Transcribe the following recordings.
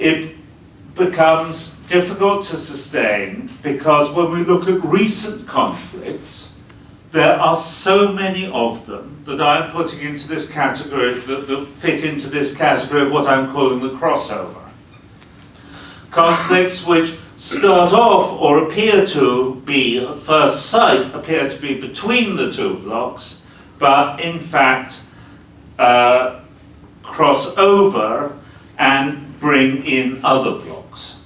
it becomes difficult to sustain because when we look at recent conflicts, there are so many of them that I'm putting into this category, that fit into this category of what I'm calling the crossover. Conflicts which start off, or appear to be, at first sight, appear to be between the two blocks, but in fact cross over and bring in other blocks.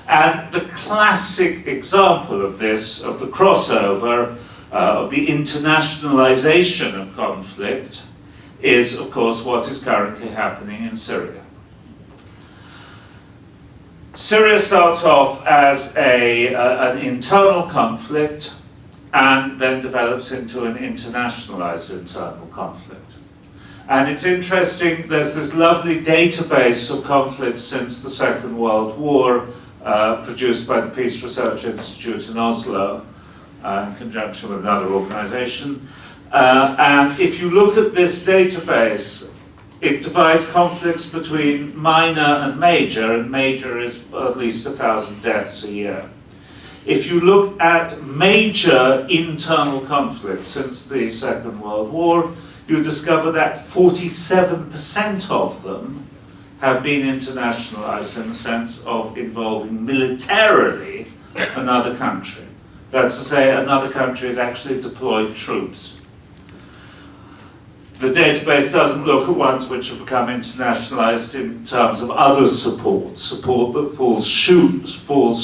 And the classic example of this, of the crossover, of the internationalization of conflict, is of course what is currently happening in Syria. Syria starts off as an internal conflict and then develops into an internationalized internal conflict. And it's interesting, there's this lovely database of conflicts since the Second World War, produced by the Peace Research Institute in Oslo, in conjunction with another organization. And if you look at this database, it divides conflicts between minor and major is at least 1,000 deaths a year. If you look at major internal conflicts since the Second World War, you discover that 47% of them have been internationalized in the sense of involving militarily another country. That's to say, another country has actually deployed troops. The database doesn't look at ones which have become internationalized in terms of other support that falls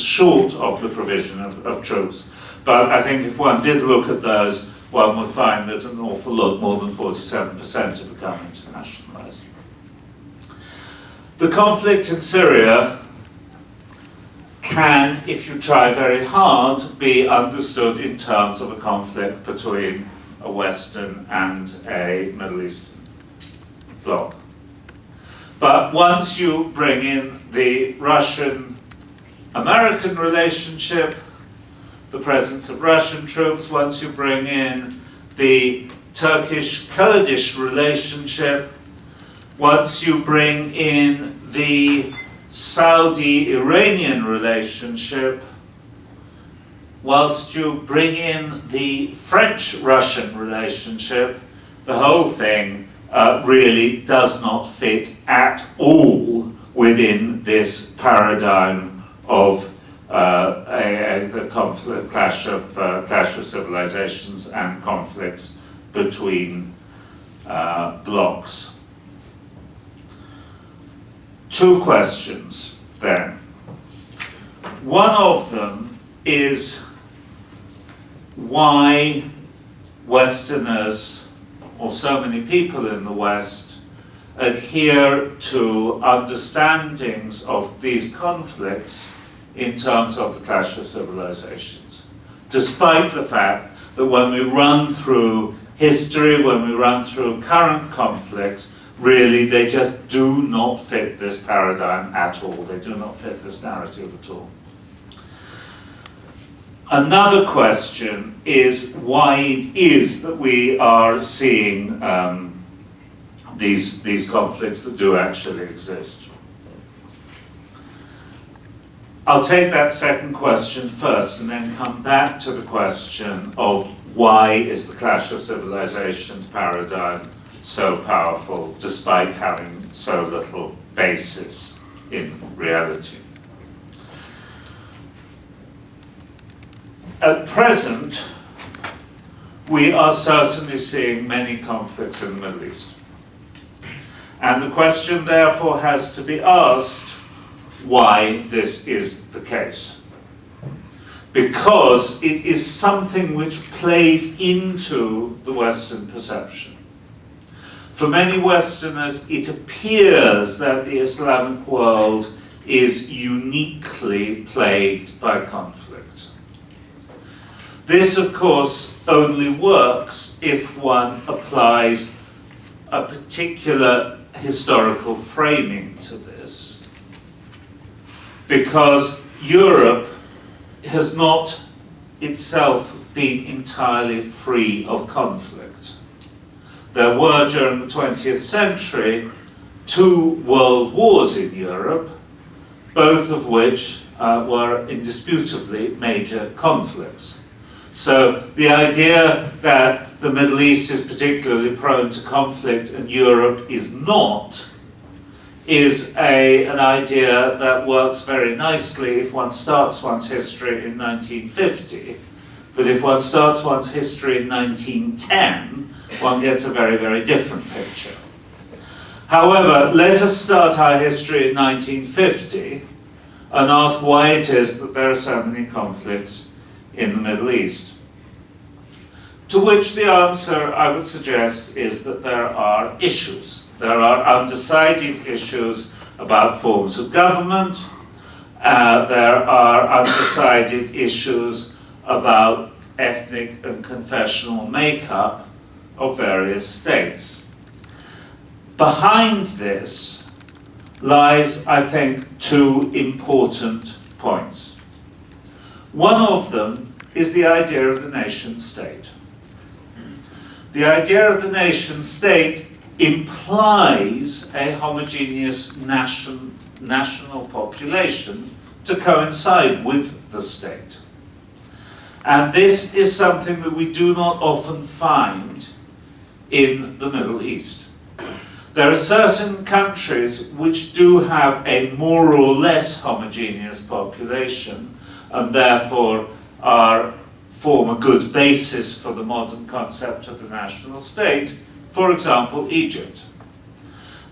short of the provision of troops. But I think if one did look at those, one would find that an awful lot, more than 47%, have become internationalized. The conflict in Syria can, if you try very hard, be understood in terms of a conflict between a Western and a Middle Eastern bloc. But once you bring in the Russian-American relationship, the presence of Russian troops, once you bring in the Turkish-Kurdish relationship, once you bring in the Saudi-Iranian relationship, whilst you bring in the French-Russian relationship, the whole thing really does not fit at all within this paradigm of the conflict, clash of civilizations and conflicts between blocs. Two questions then. One of them is why Westerners, or so many people in the West, adhere to understandings of these conflicts in terms of the clash of civilizations, despite the fact that when we run through history, when we run through current conflicts, really they just do not fit this paradigm at all. They do not fit this narrative at all. Another question is why it is that we are seeing these conflicts that do actually exist. I'll take that second question first and then come back to the question of why is the clash of civilizations paradigm so powerful despite having so little basis in reality. At present, we are certainly seeing many conflicts in the Middle East. And the question therefore has to be asked why this is the case. Because it is something which plays into the Western perception. For many Westerners, it appears that the Islamic world is uniquely plagued by conflict. This, of course, only works if one applies a particular historical framing to this. Because Europe has not itself been entirely free of conflict. There were, during the 20th century, 2 world wars in Europe, both of which were indisputably major conflicts. So the idea that the Middle East is particularly prone to conflict and Europe is not, is an idea that works very nicely if one starts one's history in 1950, but if one starts one's history in 1910, one gets a very, very different picture. However, let us start our history in 1950 and ask why it is that there are so many conflicts in the Middle East. To which the answer, I would suggest, is that there are issues. There are undecided issues about forms of government. There are undecided issues about ethnic and confessional makeup of various states. Behind this lies, I think, two important points. One of them is the idea of the nation state. The idea of the nation state implies a homogeneous national population to coincide with the state. And this is something that we do not often find in the Middle East. There are certain countries which do have a more or less homogeneous population and therefore form a good basis for the modern concept of the national state. For example, Egypt.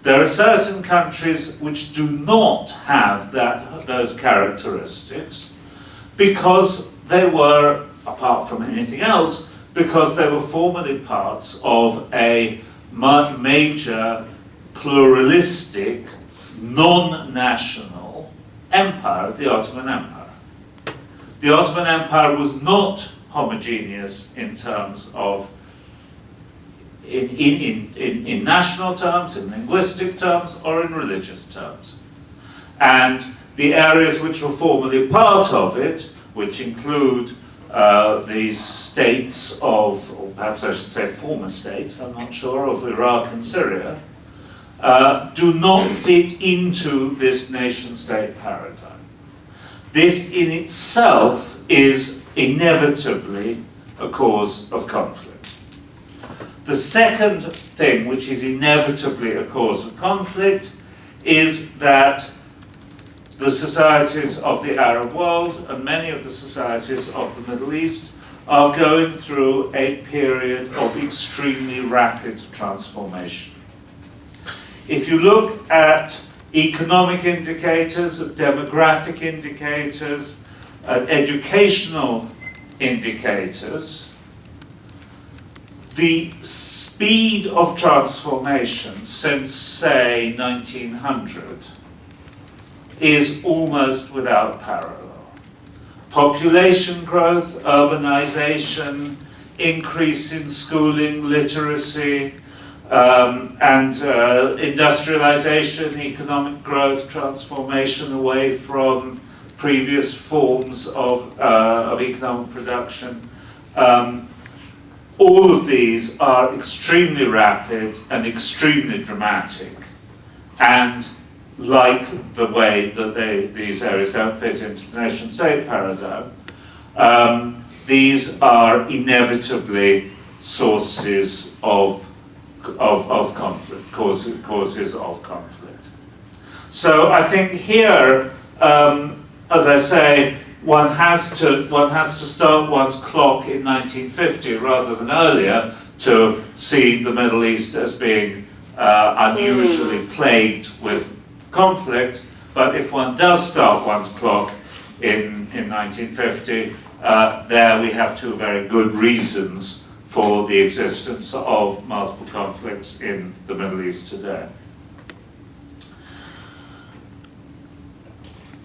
There are certain countries which do not have those characteristics because they were, apart from anything else, because they were formerly parts of a major pluralistic, non-national empire, the Ottoman Empire. The Ottoman Empire was not homogeneous in terms of, in national terms, in linguistic terms, or in religious terms. And the areas which were formerly part of it, which include these states of, or perhaps I should say former states, I'm not sure, of Iraq and Syria, do not fit into this nation-state paradigm. This in itself is inevitably a cause of conflict. The second thing which is inevitably a cause of conflict is that the societies of the Arab world and many of the societies of the Middle East are going through a period of extremely rapid transformation. If you look at economic indicators, at demographic indicators, at educational indicators, the speed of transformation since, say, 1900 is almost without parallel. Population growth, urbanization, increase in schooling, literacy, and industrialization, economic growth, transformation away from previous forms of economic production. All of these are extremely rapid and extremely dramatic, and like the way that these areas don't fit into the nation-state paradigm, these are inevitably sources of conflict, causes of conflict. So I think here, as I say, one has to start one's clock in 1950 rather than earlier to see the Middle East as being unusually plagued with conflict. But if one does start one's clock in 1950, there we have two very good reasons for the existence of multiple conflicts in the Middle East today.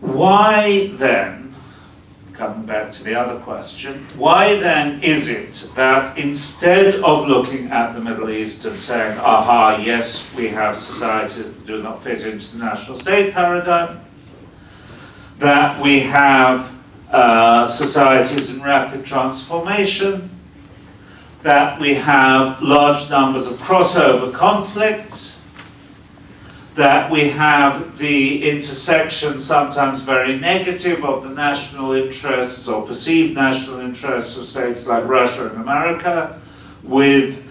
Why then, coming back to the other question, why then is it that instead of looking at the Middle East and saying, aha, yes, we have societies that do not fit into the national state paradigm, that we have societies in rapid transformation, that we have large numbers of crossover conflicts, that we have the intersection, sometimes very negative, of the national interests or perceived national interests of states like Russia and America with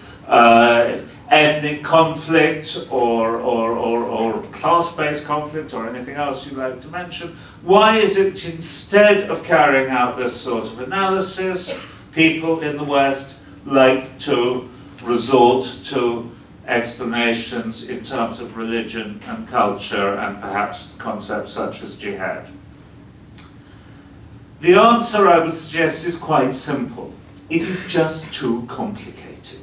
ethnic conflict or class-based conflict or anything else you'd like to mention. Why is it that instead of carrying out this sort of analysis, people in the West like to resort to explanations in terms of religion and culture and perhaps concepts such as jihad? The answer, I would suggest, is quite simple. It is just too complicated.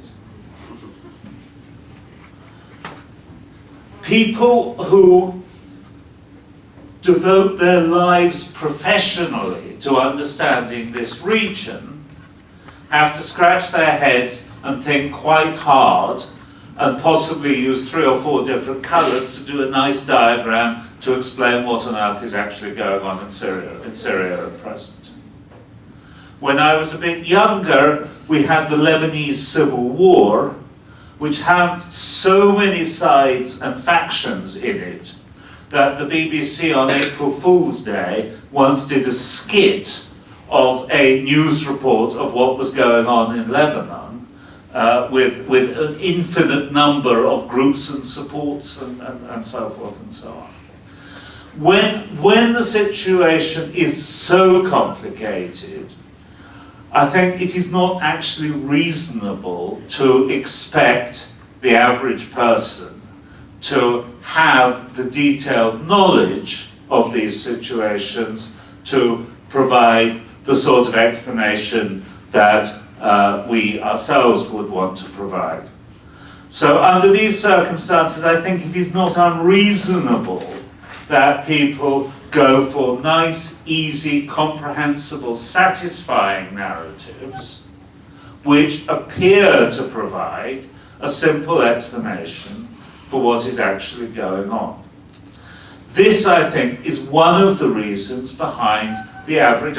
People who devote their lives professionally to understanding this region have to scratch their heads and think quite hard and possibly use 3 or 4 different colors to do a nice diagram to explain what on earth is actually going on in Syria at present. When I was a bit younger, we had the Lebanese Civil War, which had so many sides and factions in it that the BBC on April Fool's Day once did a skit of a news report of what was going on in Lebanon with an infinite number of groups and supports and so forth and so on. When the situation is so complicated, I think it is not actually reasonable to expect the average person to have the detailed knowledge of these situations to provide the sort of explanation that we ourselves would want to provide. So under these circumstances, I think it is not unreasonable that people go for nice, easy, comprehensible, satisfying narratives which appear to provide a simple explanation for what is actually going on. This, I think, is one of the reasons behind the average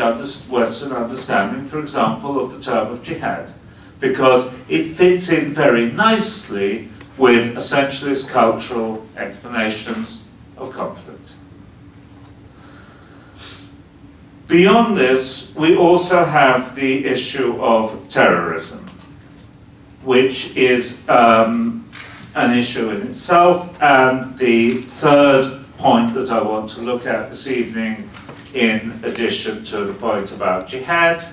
Western understanding, for example, of the term of jihad, because it fits in very nicely with essentialist cultural explanations of conflict. Beyond this, we also have the issue of terrorism, which is an issue in itself, and the third point that I want to look at this evening, in addition to the point about jihad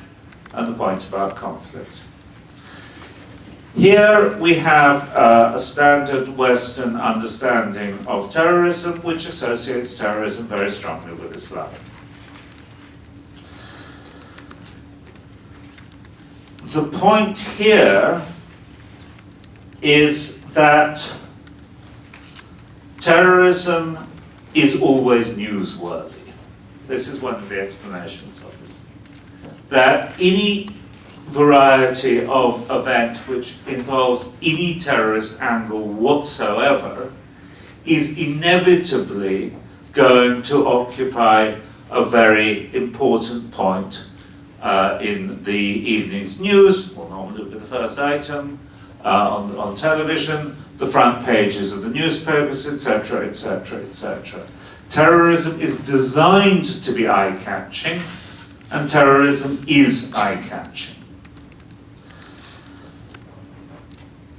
and the point about conflict. Here we have a standard Western understanding of terrorism, which associates terrorism very strongly with Islam. The point here is that terrorism is always newsworthy. This is one of the explanations of it. That any variety of event which involves any terrorist angle whatsoever is inevitably going to occupy a very important point in the evening's news. We'll normally look at the first item on television, the front pages of the newspapers, etc., etc., etc. Terrorism is designed to be eye-catching, and terrorism is eye-catching.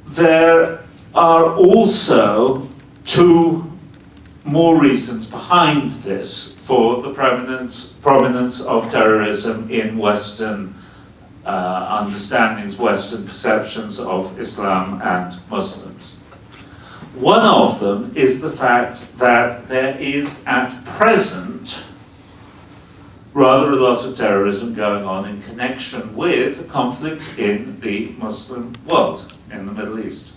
There are also 2 more reasons behind this for the prominence of terrorism in Western understandings, Western perceptions of Islam and Muslims. One of them is the fact that there is at present rather a lot of terrorism going on in connection with conflict in the Muslim world, in the Middle East.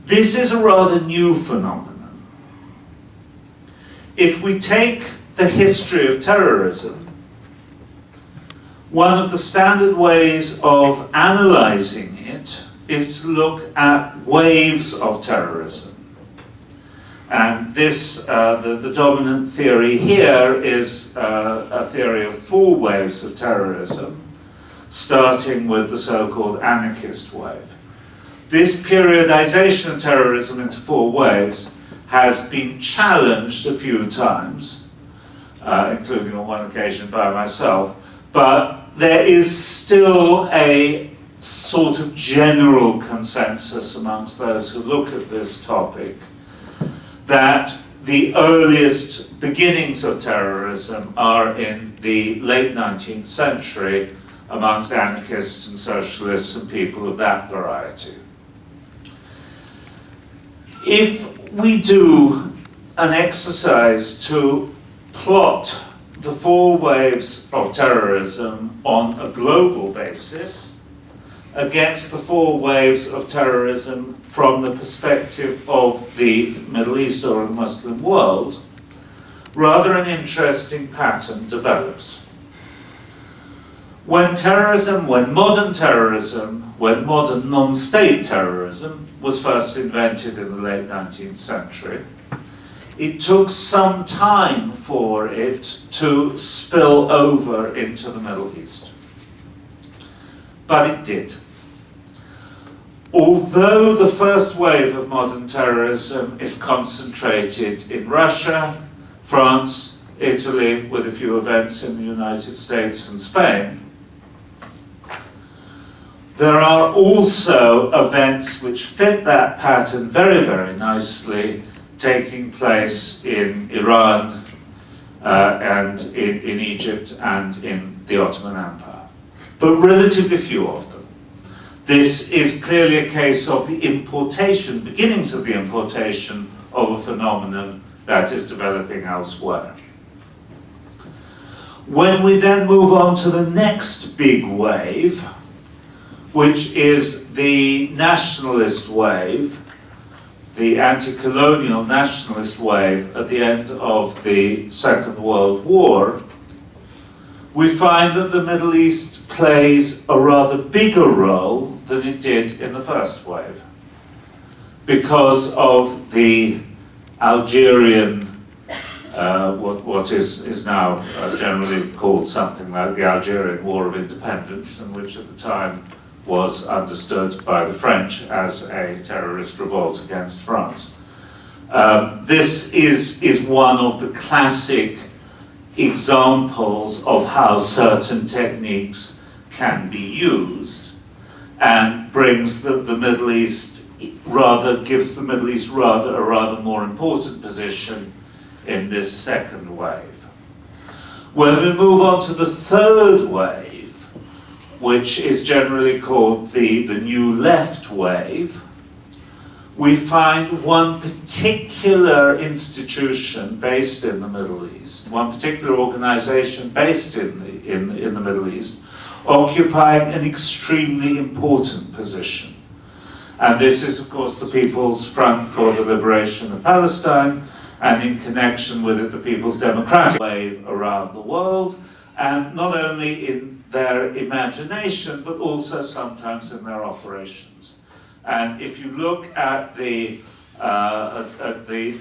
This is a rather new phenomenon. If we take the history of terrorism, one of the standard ways of analyzing it is to look at waves of terrorism. And this, the dominant theory here is a theory of 4 waves of terrorism, starting with the so-called anarchist wave. This periodization of terrorism into 4 waves has been challenged a few times, including on one occasion by myself, but there is still a sort of general consensus amongst those who look at this topic that the earliest beginnings of terrorism are in the late 19th century amongst anarchists and socialists and people of that variety. If we do an exercise to plot the 4 waves of terrorism on a global basis against the 4 waves of terrorism from the perspective of the Middle East or the Muslim world, rather an interesting pattern develops. When modern non-state terrorism was first invented in the late 19th century, it took some time for it to spill over into the Middle East. But it did. Although the first wave of modern terrorism is concentrated in Russia, France, Italy, with a few events in the United States and Spain, there are also events which fit that pattern very, very nicely, taking place in Iran and in Egypt and in the Ottoman Empire, but relatively few of them. This is clearly a case of the importation, beginnings of the importation of a phenomenon that is developing elsewhere. When we then move on to the next big wave, which is the nationalist wave, the anti-colonial nationalist wave at the end of the Second World War, we find that the Middle East plays a rather bigger role than it did in the first wave, because of the Algerian, what is now generally called something like the Algerian War of Independence, and which at the time was understood by the French as a terrorist revolt against France. This is one of the classic examples of how certain techniques can be used, and brings the Middle East gives the Middle East a rather more important position in this second wave. When we move on to the third wave, which is generally called the New Left wave, we find one particular institution based in the Middle East, one particular organization based in the Middle East, occupying an extremely important position. And this is, of course, the People's Front for the Liberation of Palestine, and in connection with it, the People's Democratic Wave around the world, and not only in their imagination, but also sometimes in their operations. And if you look at the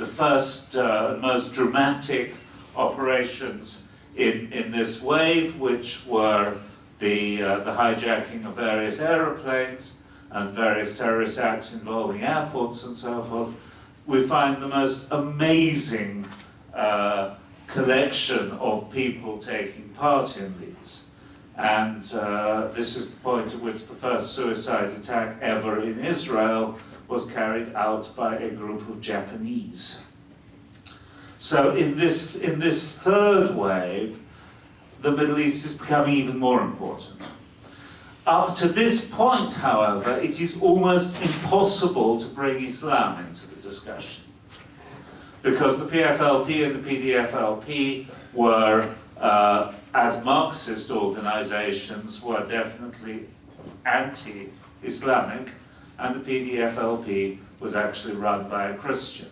first most dramatic operations in this wave, which were the hijacking of various aeroplanes and various terrorist acts involving airports and so forth, we find the most amazing collection of people taking part in these. And this is the point at which the first suicide attack ever in Israel was carried out by a group of Japanese. So in this third wave, the Middle East is becoming even more important. Up to this point, however, it is almost impossible to bring Islam into the discussion, because the PFLP and the PDFLP were, as Marxist organizations, were definitely anti-Islamic, and the PDFLP was actually run by a Christian.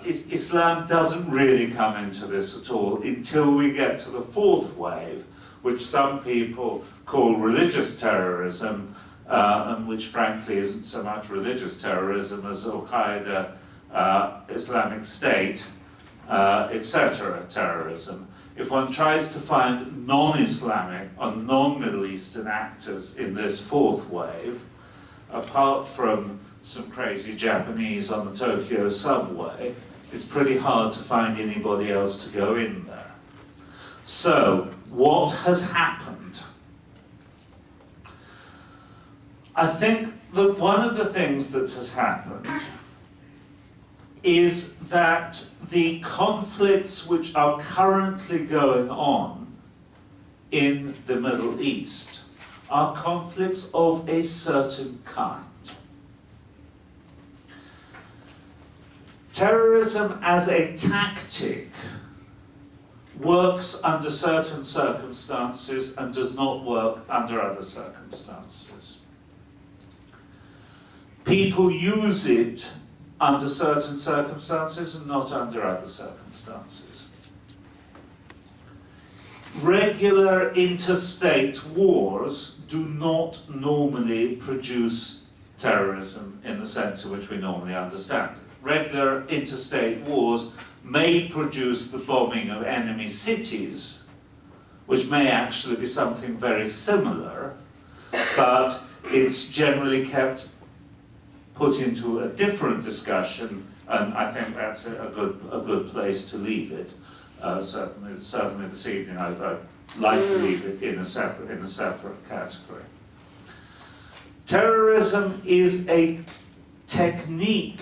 Islam doesn't really come into this at all until we get to the fourth wave, which some people call religious terrorism, and which frankly isn't so much religious terrorism as Al-Qaeda, Islamic State, etc. terrorism. If one tries to find non-Islamic or non-Middle Eastern actors in this fourth wave, apart from some crazy Japanese on the Tokyo subway, it's pretty hard to find anybody else to go in there. So, what has happened? I think that one of the things that has happened is that the conflicts which are currently going on in the Middle East are conflicts of a certain kind. Terrorism as a tactic works under certain circumstances and does not work under other circumstances. People use it under certain circumstances and not under other circumstances. Regular interstate wars do not normally produce terrorism in the sense in which we normally understand it. Regular interstate wars may produce the bombing of enemy cities, which may actually be something very similar, but it's generally put into a different discussion, and I think that's a good place to leave it. Certainly this evening, I'd like to leave it in a separate category. Terrorism is a technique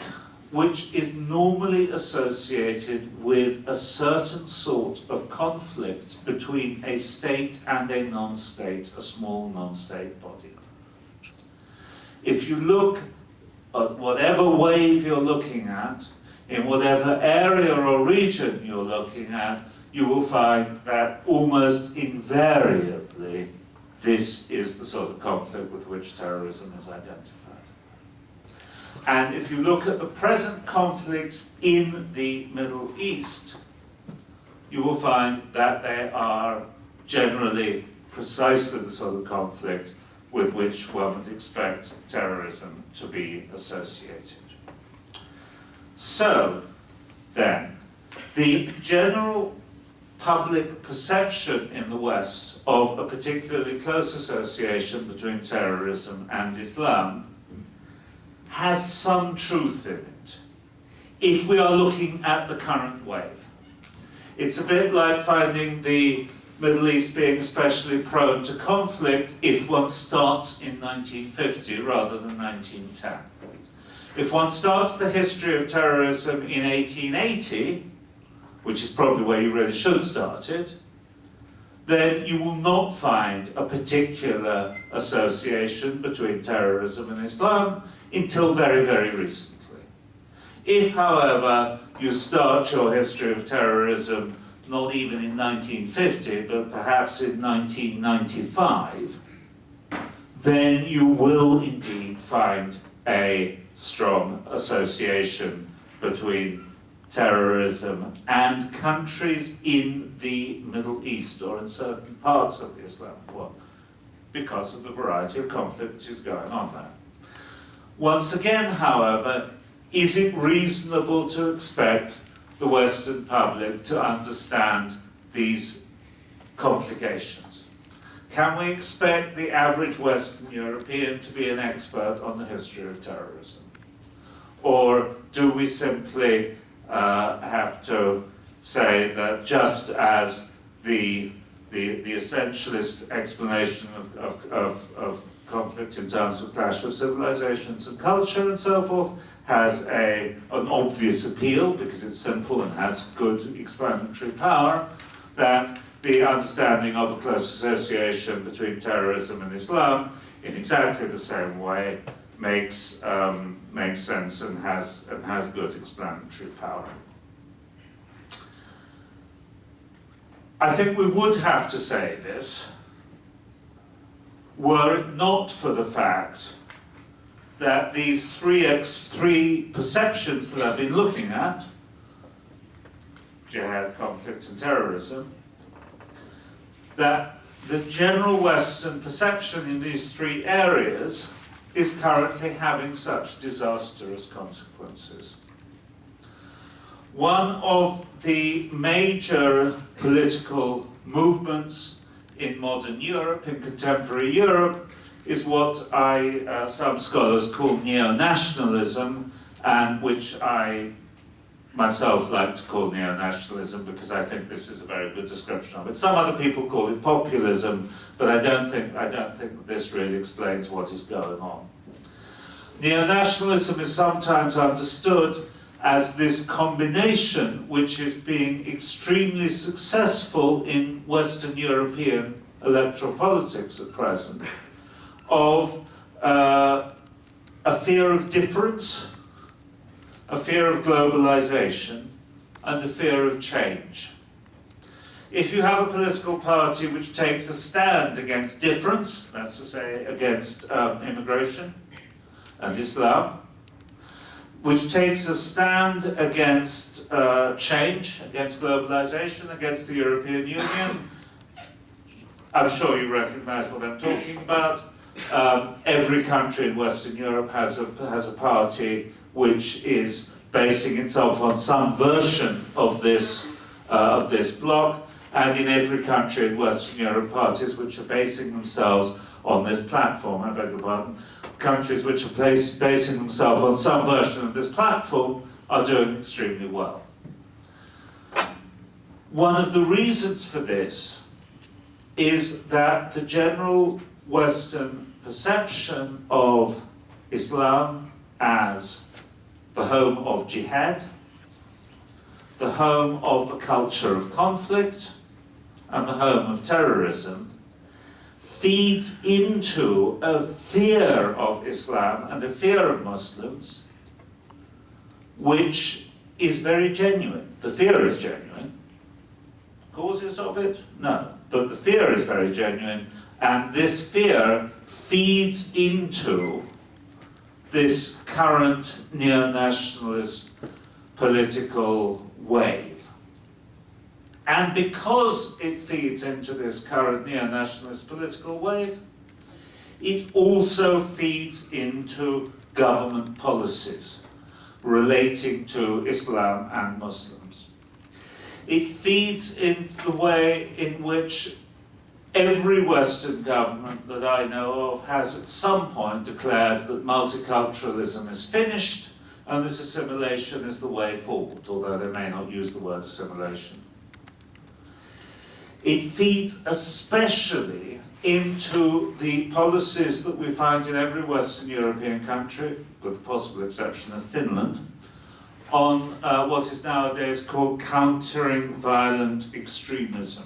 which is normally associated with a certain sort of conflict between a state and a non-state, a small non-state body. If you look at whatever wave you're looking at, in whatever area or region you're looking at, you will find that almost invariably this is the sort of conflict with which terrorism is identified. And if you look at the present conflicts in the Middle East, you will find that they are generally precisely the sort of conflict with which one would expect terrorism to be associated. So, then, the general public perception in the West of a particularly close association between terrorism and Islam has some truth in it, if we are looking at the current wave. It's a bit like finding the Middle East being especially prone to conflict if one starts in 1950 rather than 1910. If one starts the history of terrorism in 1880, which is probably where you really should start it, then you will not find a particular association between terrorism and Islam until very, very recently. If, however, you start your history of terrorism not even in 1950, but perhaps in 1995, then you will indeed find a strong association between terrorism and countries in the Middle East or in certain parts of the Islamic world because of the variety of conflict which is going on there. Once again, however, is it reasonable to expect the Western public to understand these complications? Can we expect the average Western European to be an expert on the history of terrorism? Or do we simply have to say that just as the essentialist explanation of conflict in terms of clash of civilizations and culture and so forth has an obvious appeal because it's simple and has good explanatory power, that the understanding of a close association between terrorism and Islam in exactly the same way makes sense and has good explanatory power. I think we would have to say this were it not for the fact that these three perceptions that I've been looking at, jihad, conflict, and terrorism, that the general Western perception in these three areas is currently having such disastrous consequences. One of the major political movements in modern Europe, in contemporary Europe, is what some scholars call neo-nationalism, and which I myself like to call neo-nationalism because I think this is a very good description of it. Some other people call it populism, but I don't think that this really explains what is going on. Neo-nationalism is sometimes understood as this combination, which is being extremely successful in Western European electoral politics at present, of a fear of difference, a fear of globalization, and a fear of change. If you have a political party which takes a stand against difference, that's to say against immigration and Islam, which takes a stand against change, against globalization, against the European Union, I'm sure you recognize what I'm talking about. Every country in Western Europe has a party which is basing itself on some version of this bloc, and in every country in Western Europe, parties which are basing themselves on this platform, I beg your pardon, countries which are basing themselves on some version of this platform are doing extremely well. One of the reasons for this is that the general Western perception of Islam as the home of jihad, the home of a culture of conflict, and the home of terrorism feeds into a fear of Islam and a fear of Muslims, which is very genuine. The fear is genuine. Causes of it? No. But the fear is very genuine, and this fear feeds into this current neo-nationalist political wave. And because it feeds into this current neo-nationalist political wave, it also feeds into government policies relating to Islam and Muslims. It feeds into the way in which every Western government that I know of has at some point declared that multiculturalism is finished and that assimilation is the way forward, although they may not use the word assimilation. It feeds especially into the policies that we find in every Western European country, with the possible exception of Finland, on what is nowadays called countering violent extremism.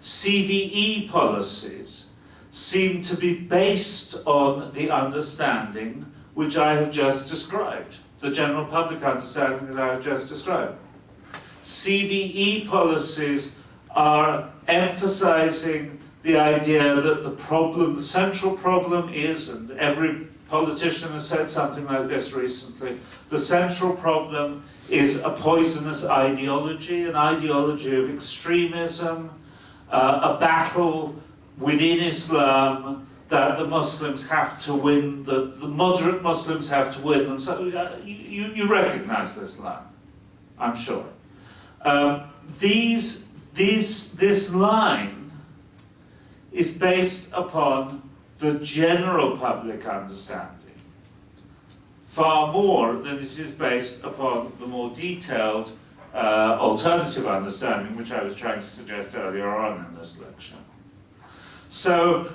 CVE policies seem to be based on the understanding which I have just described, the general public understanding that I have just described. CVE policies are emphasizing the idea that the central problem is, and every politician has said something like this recently, the central problem is a poisonous ideology, an ideology of extremism, a battle within Islam that the Muslims have to win, the moderate Muslims have to win. And so you recognize this line, I'm sure. This line is based upon the general public understanding, far more than it is based upon the more detailed alternative understanding which I was trying to suggest earlier on in this lecture. So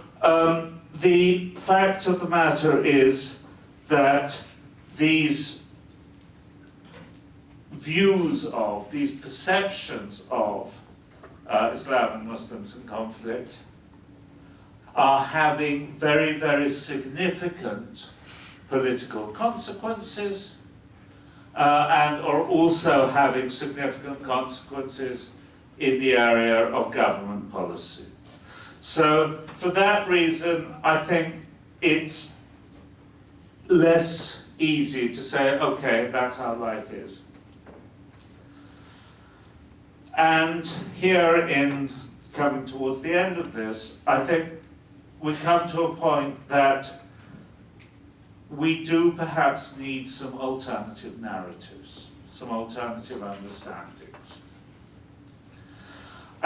the fact of the matter is that these views of, these perceptions of Islam and Muslims in conflict are having very, very significant political consequences and are also having significant consequences in the area of government policy. So for that reason, I think it's less easy to say, okay, that's how life is. And here, in coming towards the end of this, I think we come to a point that we do perhaps need some alternative narratives, some alternative understandings.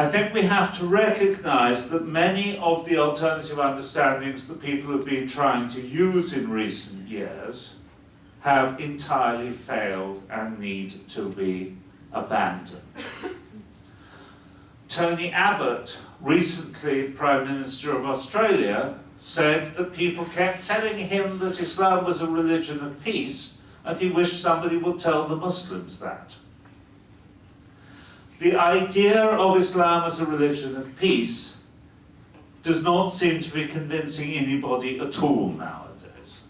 I think we have to recognize that many of the alternative understandings that people have been trying to use in recent years have entirely failed and need to be abandoned. Tony Abbott, recently Prime Minister of Australia, said that people kept telling him that Islam was a religion of peace, and he wished somebody would tell the Muslims that. The idea of Islam as a religion of peace does not seem to be convincing anybody at all nowadays.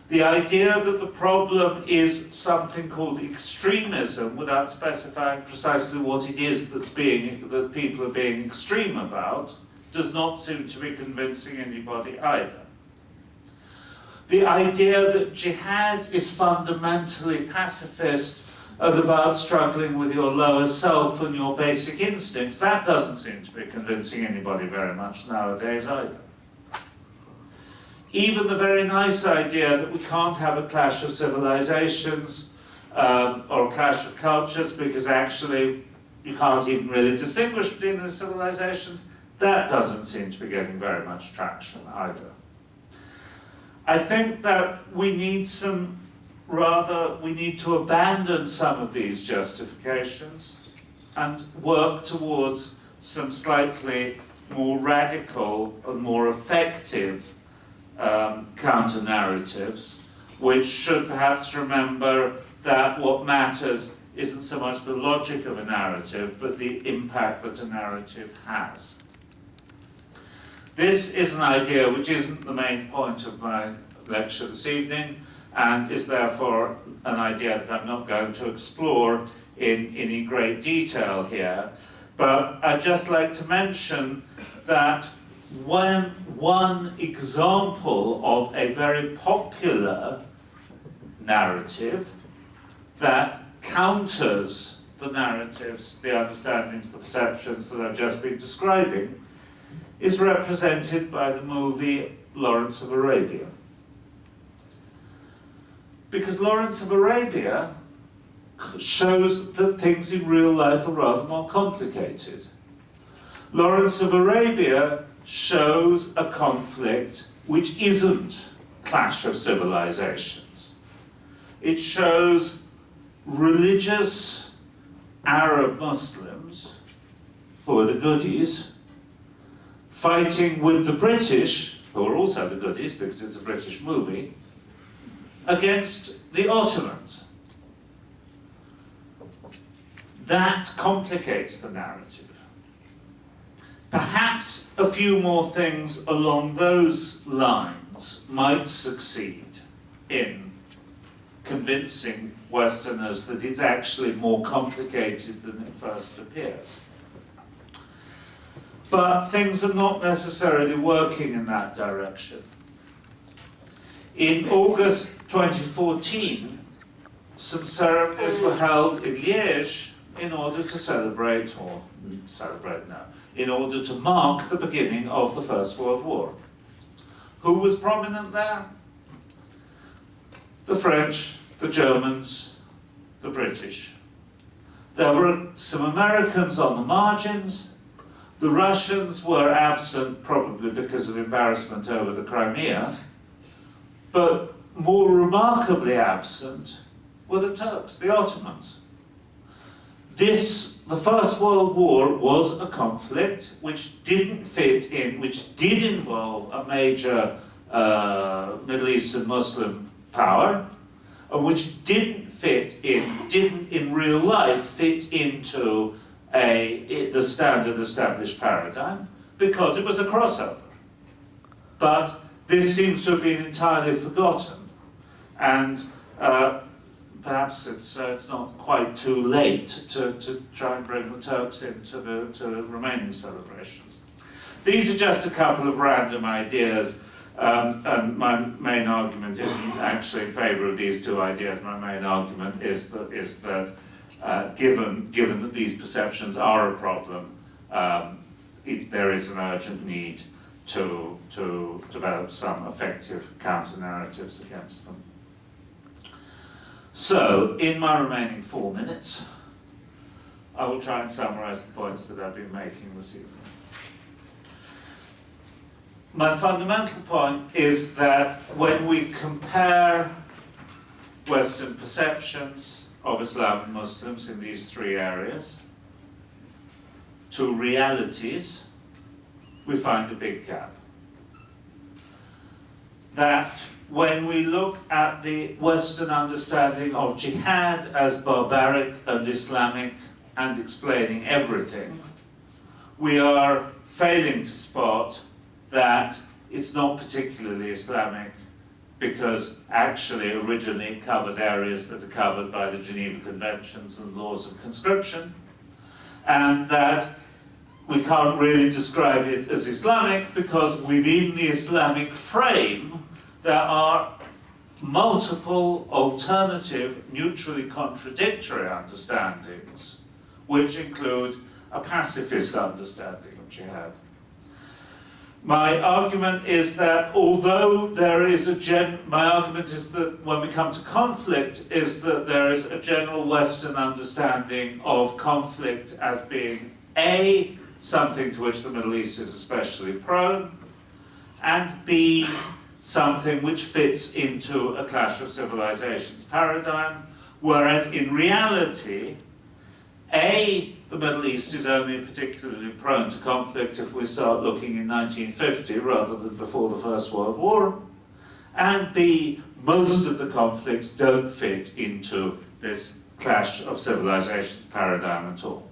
The idea that the problem is something called extremism, without specifying precisely what it is that people are being extreme about, does not seem to be convincing anybody either. The idea that jihad is fundamentally pacifist and about struggling with your lower self and your basic instincts, that doesn't seem to be convincing anybody very much nowadays either. Even the very nice idea that we can't have a clash of civilizations or a clash of cultures because actually you can't even really distinguish between the civilizations, that doesn't seem to be getting very much traction either. I think that we need to abandon some of these justifications and work towards some slightly more radical and more effective counter-narratives, which should perhaps remember that what matters isn't so much the logic of a narrative, but the impact that a narrative has. This is an idea which isn't the main point of my lecture this evening, and is therefore an idea that I'm not going to explore in any great detail here. But I'd just like to mention that one example of a very popular narrative that counters the narratives, the understandings, the perceptions that I've just been describing is represented by the movie Lawrence of Arabia. Because Lawrence of Arabia shows that things in real life are rather more complicated. Lawrence of Arabia shows a conflict which isn't clash of civilizations. It shows religious Arab Muslims, who are the goodies, fighting with the British, who are also the goodies because it's a British movie, against the Ottomans. That complicates the narrative. Perhaps a few more things along those lines might succeed in convincing Westerners that it's actually more complicated than it first appears. But things are not necessarily working in that direction. In August 2014, some ceremonies were held in Liège in order to in order to mark the beginning of the First World War. Who was prominent there? The French, the Germans, the British. There were some Americans on the margins. The Russians were absent, probably because of embarrassment over the Crimea. But more remarkably absent were the Turks, the Ottomans. The First World War was a conflict which didn't fit in, which did involve a major Middle Eastern Muslim power, and which didn't in real life fit into the standard established paradigm, because it was a crossover. But this seems to have been entirely forgotten, and perhaps it's not quite too late to try and bring the Turks into the remaining celebrations. These are just a couple of random ideas, and my main argument isn't actually in favour of these two ideas. My main argument is that given that these perceptions are a problem, there is an urgent need to develop some effective counter-narratives against them. So, in my remaining 4 minutes, I will try and summarize the points that I've been making this evening. My fundamental point is that when we compare Western perceptions of Islam and Muslims in these three areas to realities, we find a big gap. That when we look at the Western understanding of jihad as barbaric and Islamic and explaining everything, we are failing to spot that it's not particularly Islamic, because actually originally it covers areas that are covered by the Geneva Conventions and laws of conscription, and that we can't really describe it as Islamic because within the Islamic frame there are multiple alternative, mutually contradictory understandings, which include a pacifist understanding of jihad. My argument is that although there is my argument is that when we come to conflict, is that there is a general Western understanding of conflict as being A, something to which the Middle East is especially prone, and B, something which fits into a clash of civilizations paradigm, whereas in reality, A, the Middle East is only particularly prone to conflict if we start looking in 1950 rather than before the First World War, and B, most of the conflicts don't fit into this clash of civilizations paradigm at all.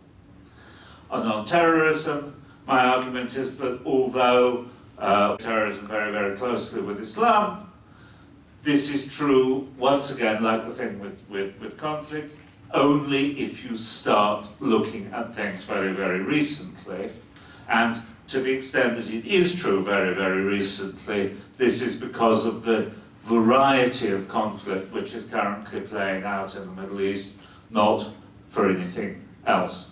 On terrorism, my argument is that although terrorism very, very closely with Islam, this is true, once again, like the thing with conflict, only if you start looking at things very, very recently. And to the extent that it is true very, very recently, this is because of the variety of conflict which is currently playing out in the Middle East, not for anything else.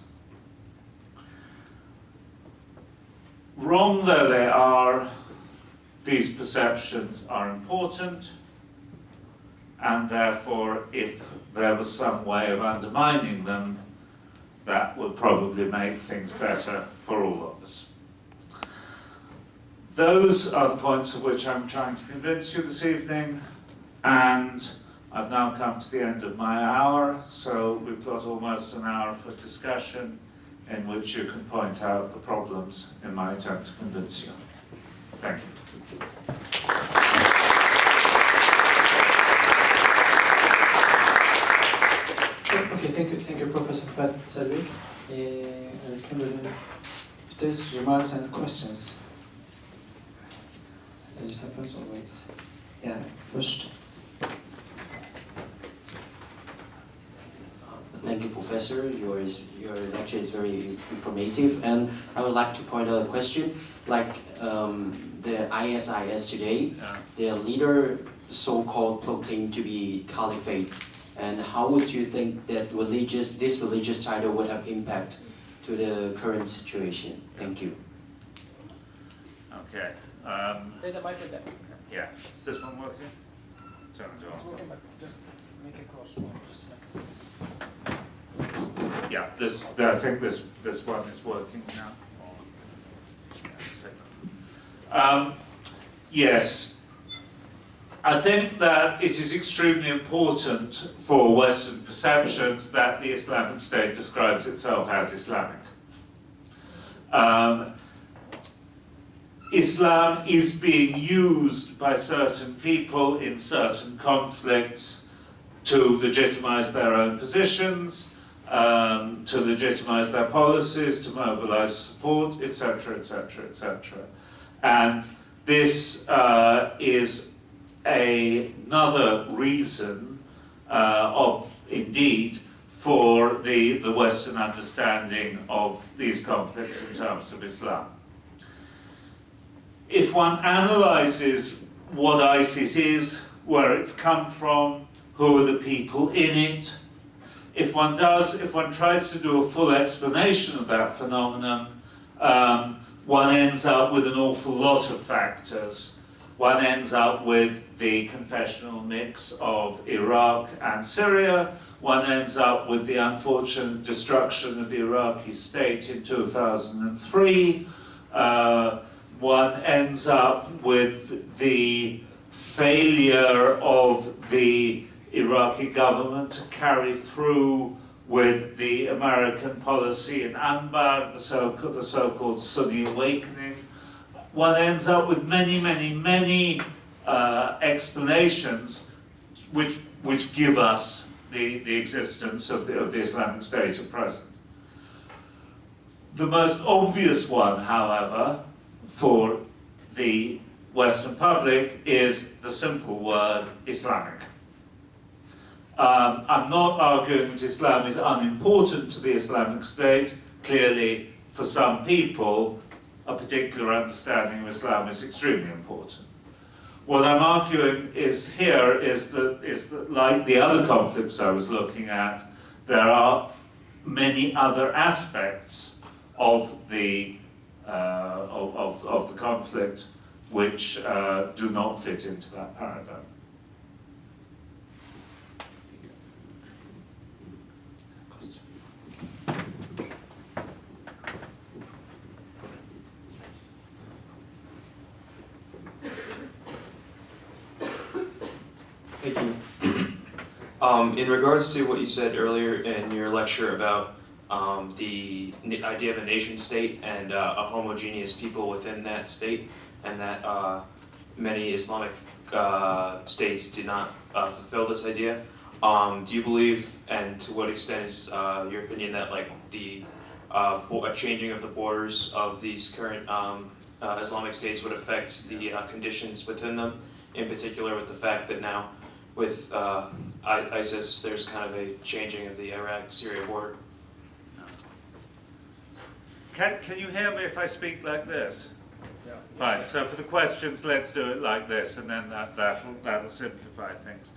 Wrong though they are, these perceptions are important, and therefore if there was some way of undermining them, that would probably make things better for all of us. Those are the points of which I'm trying to convince you this evening, and I've now come to the end of my hour, so we've got almost an hour for discussion in which you can point out the problems in my attempt to convince you. Thank you. Okay, thank you, Professor Sedgwick. Today's remarks and questions. It happens always. Yeah, first. Thank you, Professor. Your lecture is very informative, and I would like to point out a question. Like the ISIS today, their leader so-called proclaimed to be caliphate, and how would you think that this religious title would have impact to the current situation? Thank you. Okay. There's a mic with that. Yeah. Is this one working? Turn it on. It's working, but just make it close. Yeah, I think this one is working now. Yes, I think that it is extremely important for Western perceptions that the Islamic State describes itself as Islamic. Islam is being used by certain people in certain conflicts to legitimize their own positions, to legitimize their policies, to mobilize support, etc., etc., etc. And this is another reason, indeed, for the Western understanding of these conflicts in terms of Islam. If one analyzes what ISIS is, where it's come from, who are the people in it, if one tries to do a full explanation of that phenomenon, one ends up with an awful lot of factors one ends up with the confessional mix of Iraq and Syria. One ends up with the unfortunate destruction of the Iraqi state in 2003. One ends up with the failure of the Iraqi government to carry through with the American policy in Anbar, the so-called Sunni awakening. One ends up with many explanations which give us the existence of the Islamic State at present. The most obvious one, however, for the Western public is the simple word Islamic. I'm not arguing that Islam is unimportant to the Islamic State. Clearly, for some people, a particular understanding of Islam is extremely important. What I'm arguing is that like the other conflicts I was looking at, there are many other aspects of the conflict which do not fit into that paradigm. Thank you. In regards to what you said earlier in your lecture about the idea of a nation state and a homogeneous people within that state, and that many Islamic states do not fulfill this idea, do you believe, and to what extent is your opinion, that like the changing of the borders of these current Islamic states would affect the conditions within them, in particular with the fact that now with ISIS, there's kind of a changing of the Iraq-Syria border? Can you hear me if I speak like this? Yeah. Fine. So for the questions, let's do it like this, and then that'll simplify things.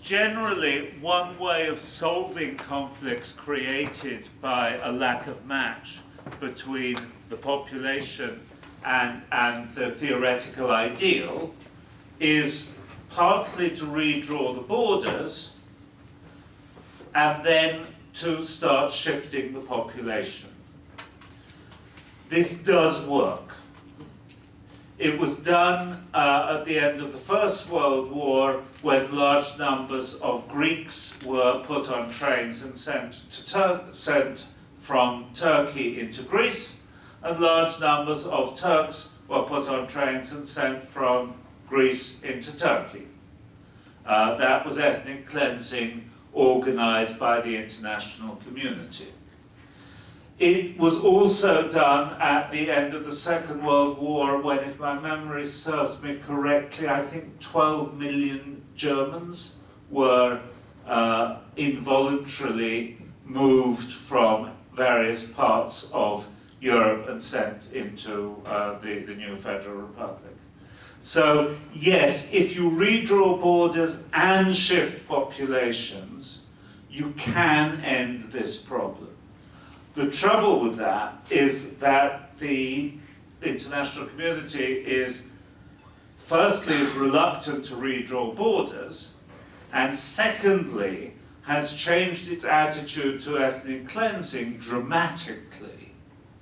Generally, one way of solving conflicts created by a lack of match between the population and the theoretical ideal is partly to redraw the borders and then to start shifting the population. This does work. It was done at the end of the First World War when large numbers of Greeks were put on trains and sent from Turkey into Greece, and large numbers of Turks were put on trains and sent from Greece into Turkey. That was ethnic cleansing organized by the international community. It was also done at the end of the Second World War when, if my memory serves me correctly, I think 12 million Germans were involuntarily moved from various parts of Europe and sent into the new Federal Republic. So, yes, if you redraw borders and shift populations, you can end this problem. The trouble with that is that the international community is, firstly, is reluctant to redraw borders, and secondly, has changed its attitude to ethnic cleansing dramatically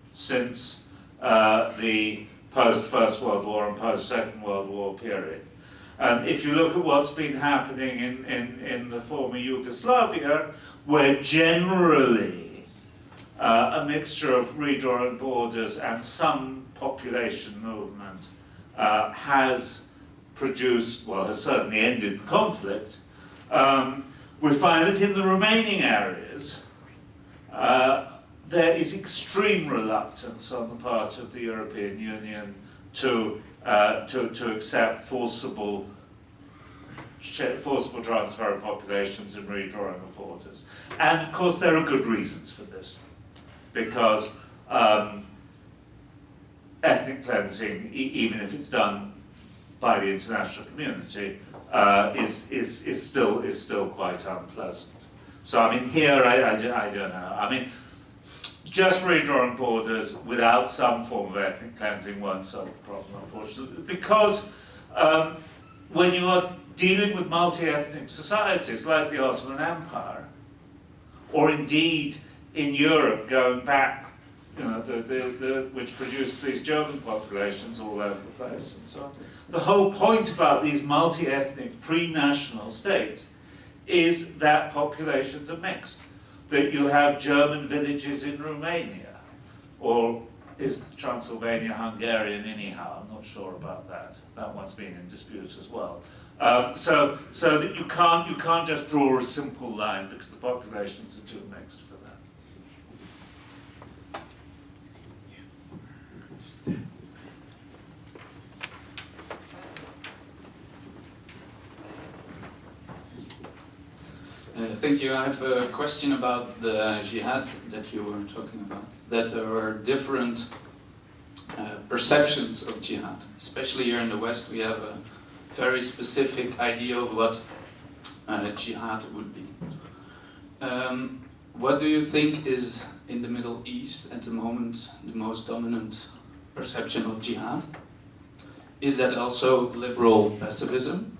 since the post-First World War and post-Second World War period. If you look at what's been happening in the former Yugoslavia, where generally a mixture of redrawing borders and some population movement has produced, well, has certainly ended the conflict, we find that in the remaining areas, there is extreme reluctance on the part of the European Union to accept forcible transfer of populations and redrawing of borders. And of course there are good reasons for this, because ethnic cleansing, even if it's done by the international community, is still quite unpleasant. So I mean, here I don't know. I mean, just redrawing borders without some form of ethnic cleansing won't solve the problem, unfortunately, because when you are dealing with multi-ethnic societies like the Ottoman Empire, or indeed in Europe going back, you know, which produced these German populations all over the place and so on. The whole point about these multi-ethnic pre-national states is that populations are mixed. That you have German villages in Romania, or is Transylvania Hungarian anyhow? I'm not sure about that. That one's been in dispute as well. So that you can't just draw a simple line because the populations are too mixed for that. Thank you. I have a question about the jihad that you were talking about. That there are different perceptions of jihad. Especially here in the West, we have a very specific idea of what jihad would be. What do you think is in the Middle East at the moment the most dominant perception of jihad? Is that also liberal pacifism?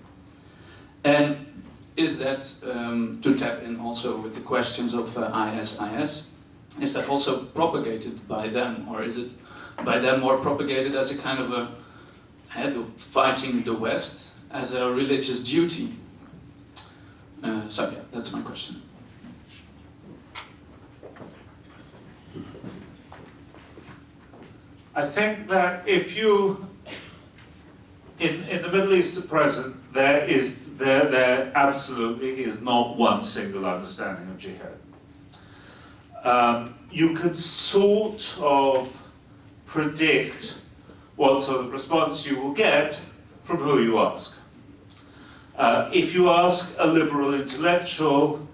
And is that, to tap in also with the questions of ISIS, is that also propagated by them, or is it by them more propagated as a kind of a fighting the West as a religious duty? So yeah, that's my question. I think that if you, in the Middle East at present, there absolutely is not one single understanding of jihad. You can sort of predict what sort of response you will get from who you ask. If you ask a liberal intellectual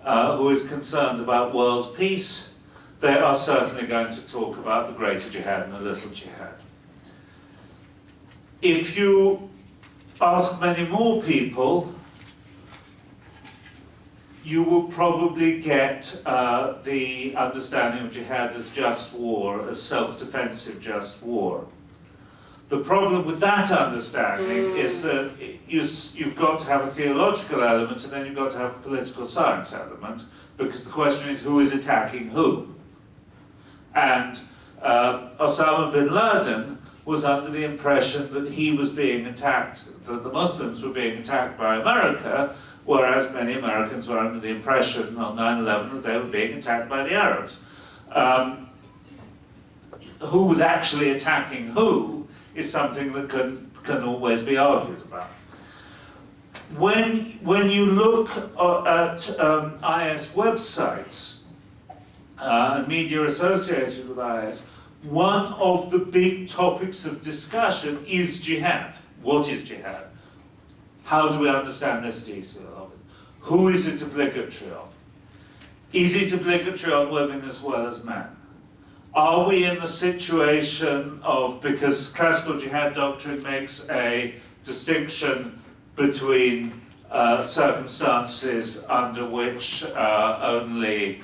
who is concerned about world peace, they are certainly going to talk about the greater jihad and the little jihad. If you ask many more people, you will probably get the understanding of jihad as just war, as self-defensive just war. The problem with that understanding is that you've got to have a theological element and then you've got to have a political science element, because the question is who is attacking who. And Osama bin Laden was under the impression that he was being attacked, that the Muslims were being attacked by America, whereas many Americans were under the impression on 9/11 that they were being attacked by the Arabs. Who was actually attacking who is something that can always be argued about. When you look at IS websites and media associated with IS, one of the big topics of discussion is jihad. What is jihad? How do we understand this detail of it? Who is it obligatory on? Is it obligatory on women as well as men? Are we in the situation of, because classical jihad doctrine makes a distinction between circumstances under which only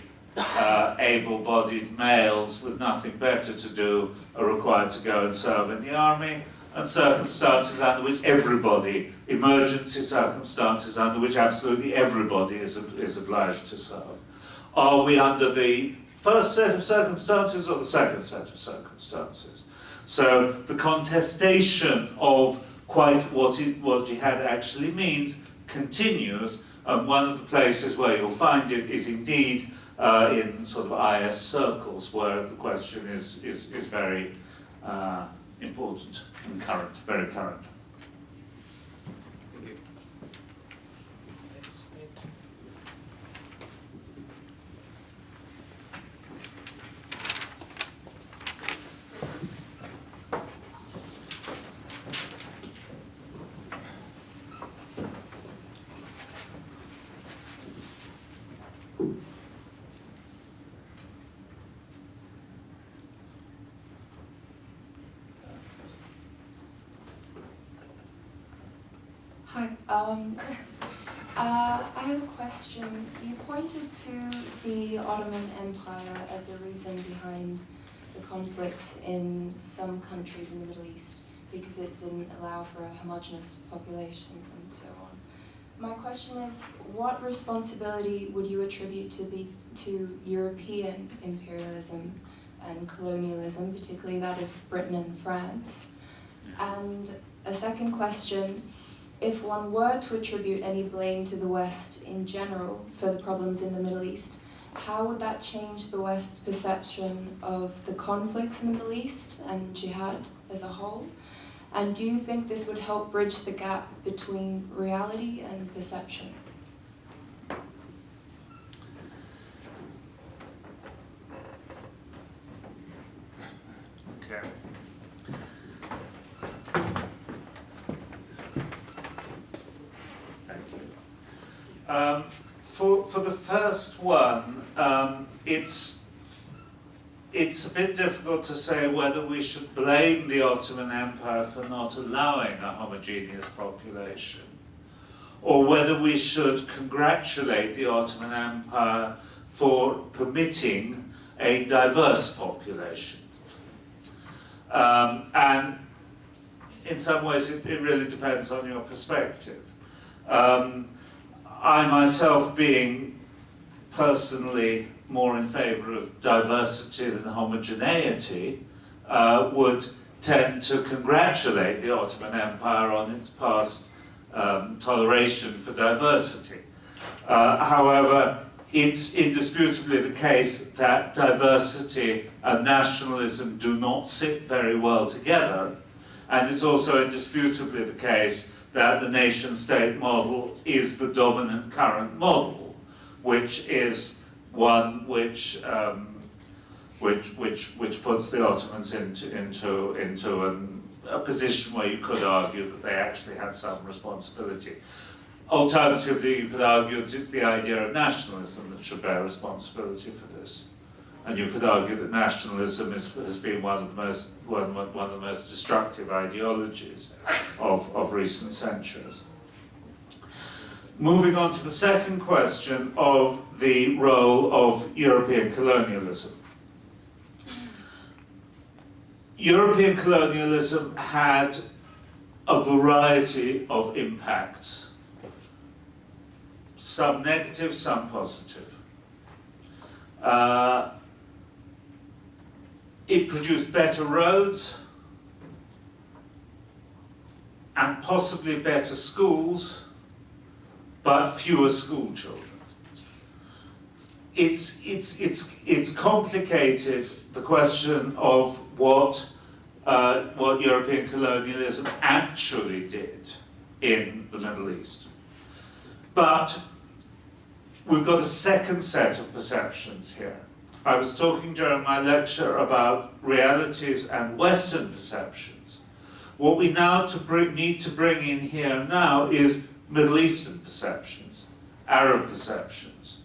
able-bodied males with nothing better to do are required to go and serve in the army, and circumstances under which everybody, emergency circumstances under which absolutely everybody is obliged to serve. Are we under the first set of circumstances or the second set of circumstances? So the contestation of quite what jihad actually means continues, and one of the places where you'll find it is indeed in sort of IS circles, where the question is very important and current, very current. Thank you. Hi. I have a question. You pointed to the Ottoman Empire as a reason behind the conflicts in some countries in the Middle East because it didn't allow for a homogeneous population and so on. My question is, what responsibility would you attribute to European imperialism and colonialism, particularly that of Britain and France? And a second question, if one were to attribute any blame to the West in general for the problems in the Middle East, how would that change the West's perception of the conflicts in the Middle East and jihad as a whole? And do you think this would help bridge the gap between reality and perception? Okay. Thank you. For the first one, it's a bit difficult to say whether we should blame the Ottoman Empire for not allowing a homogeneous population, or whether we should congratulate the Ottoman Empire for permitting a diverse population. And in some ways it really depends on your perspective. I myself, being personally more in favour of diversity than homogeneity, would tend to congratulate the Ottoman Empire on its past toleration for diversity. However, it's indisputably the case that diversity and nationalism do not sit very well together, and it's also indisputably the case that the nation-state model is the dominant current model, which is one which puts the Ottomans into a position where you could argue that they actually had some responsibility. Alternatively, you could argue that it's the idea of nationalism that should bear responsibility for this, and you could argue that nationalism has been one of the most destructive ideologies of recent centuries. Moving on to the second question of the role of European colonialism. European colonialism had a variety of impacts, some negative, some positive. It produced better roads and possibly better schools, but fewer school children. It's complicated, the question of what European colonialism actually did in the Middle East. But we've got a second set of perceptions here. I was talking during my lecture about realities and Western perceptions. What we now need to bring in here now is Middle Eastern perceptions, Arab perceptions.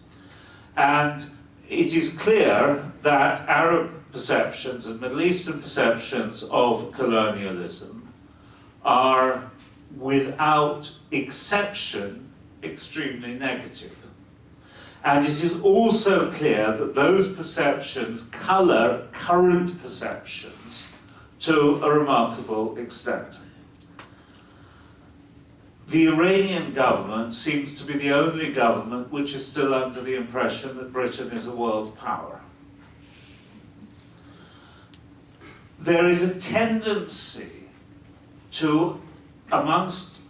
And it is clear that Arab perceptions and Middle Eastern perceptions of colonialism are, without exception, extremely negative. And it is also clear that those perceptions colour current perceptions to a remarkable extent. The Iranian government seems to be the only government which is still under the impression that Britain is a world power. There is a tendency to,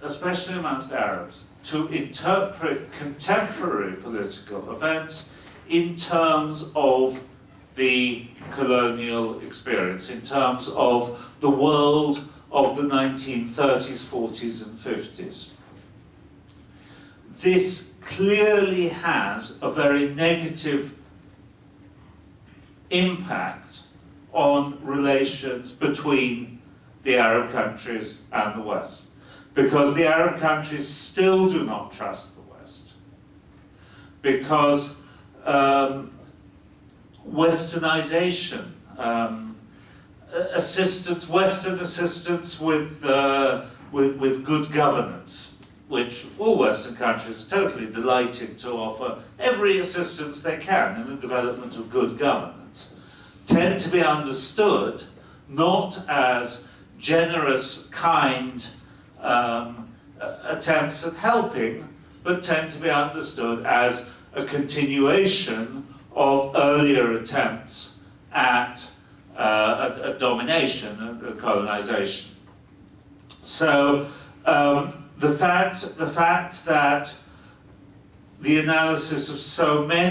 especially amongst Arabs, to interpret contemporary political events in terms of the colonial experience, in terms of the world of the 1930s, 40s, and 50s. This clearly has a very negative impact on relations between the Arab countries and the West, because the Arab countries still do not trust the West, because Westernization, Western assistance with good governance, which all Western countries are totally delighted to offer every assistance they can in the development of good governance, tend to be understood not as generous, kind attempts at helping, but tend to be understood as a continuation of earlier attempts at domination and colonization. So the fact that the analysis of so many